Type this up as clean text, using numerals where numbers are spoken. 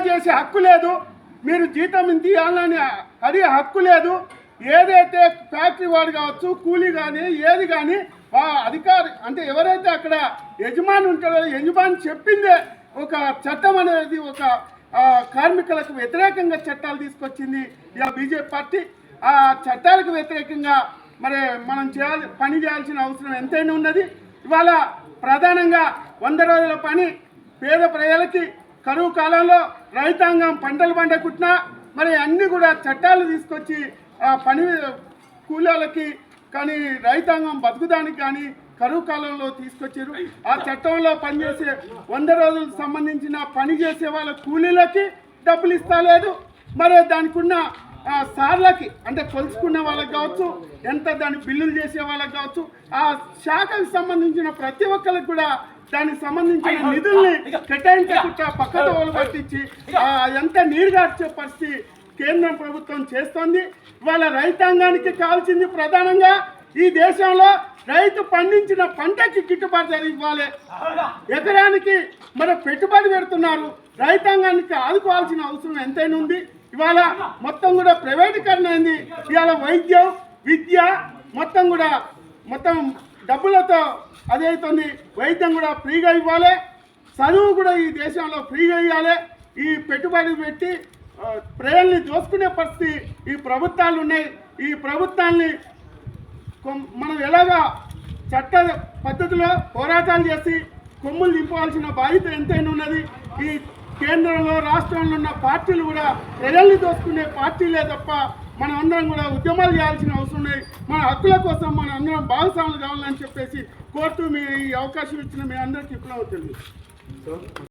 చేసే హక్కు లేదు, మీరు జీతం ఇంత ఇవ్వాలని అడిగే హక్కు లేదు. ఏదైతే ఫ్యాక్టరీ వాడు కావచ్చు, కూలీ కానీ ఏది కానీ అధికారి అంటే ఎవరైతే అక్కడ యజమాని ఉంటాడో యజమాని చెప్పిందే ఒక చట్టం అనేది ఒక కార్మికులకు వ్యతిరేకంగా చట్టాలు తీసుకొచ్చింది ఇలా బీజేపీ పార్టీ. ఆ చట్టాలకు వ్యతిరేకంగా మరి మనం పని చేయాల్సిన అవసరం ఎంతైనా ఉన్నది. ఇవాళ ప్రధానంగా 100 రోజుల పని పేద ప్రజలకి కరువు కాలంలో రైతాంగం పంటలు పండకుట్టినా మరి అన్నీ కూడా చట్టాలు తీసుకొచ్చి పని కూలీలకి కానీ రైతాంగం బతుకుదానికి కానీ కరువు కాలంలో తీసుకొచ్చారు. ఆ చట్టంలో పనిచేసే 100 రోజులకు సంబంధించిన పని చేసే వాళ్ళ కూలీలకి డబ్బులు ఇస్తలేదు. మరి దానికి ఉన్న సార్లకి అంటే కొలుసుకున్న వాళ్ళకి కావచ్చు, ఎంత దాని బిల్లులు చేసే వాళ్ళకి కావచ్చు, ఆ శాఖకు సంబంధించిన ప్రతి ఒక్కరికి కూడా దానికి సంబంధించిన నిధుల్ని కేటాయించకుండా పక్కతో వాళ్ళు పట్టించి ఎంత నీరుగార్చే పరిస్థితి కేంద్రం ప్రభుత్వం చేస్తోంది. వాళ్ళ రైతాంగానికి కావాల్సింది ప్రధానంగా ఈ దేశంలో రైతు పండించిన పంటకి గిట్టుబాటు ధర ఇవ్వాలి. ఎకరానికి మన పెట్టుబడి పెడుతున్నారు, రైతాంగానికి ఆదుకోవాల్సిన అవసరం ఎంతైనా ఉంది. ఇవాళ మొత్తం కూడా ప్రైవేటీకరణ అయింది. ఇవాళ వైద్యం విద్య మొత్తం డబ్బులతో అదవుతుంది. వైద్యం కూడా ఫ్రీగా ఇవ్వాలి, చదువు కూడా ఈ దేశంలో ఫ్రీగా ఇవ్వాలి. ఈ పెట్టుబడి పెట్టి ప్రజల్ని దోసుకునే పరిస్థితి ఈ ప్రభుత్వాలు ఉన్నాయి. ఈ ప్రభుత్వాన్ని మనం ఎలాగా చట్ట పద్ధతిలో పోరాటాలు చేసి కొమ్ములు దింపాల్సిన బాధ్యత ఎంతైనా ఉన్నది. ఈ కేంద్రంలో రాష్ట్రంలో ఉన్న పార్టీలు కూడా ప్రజల్ని దోసుకునే పార్టీలే తప్ప మనం అందరం కూడా ఉద్యమాలు చేయాల్సిన అవసరం ఉన్నాయి. మన హక్కుల కోసం మన అందరం భాగస్వాములు కావాలని చెప్పేసి కోరుతూ మీ అవకాశం ఇచ్చిన మీ అందరికీ ఇప్పుడు తెలియదు.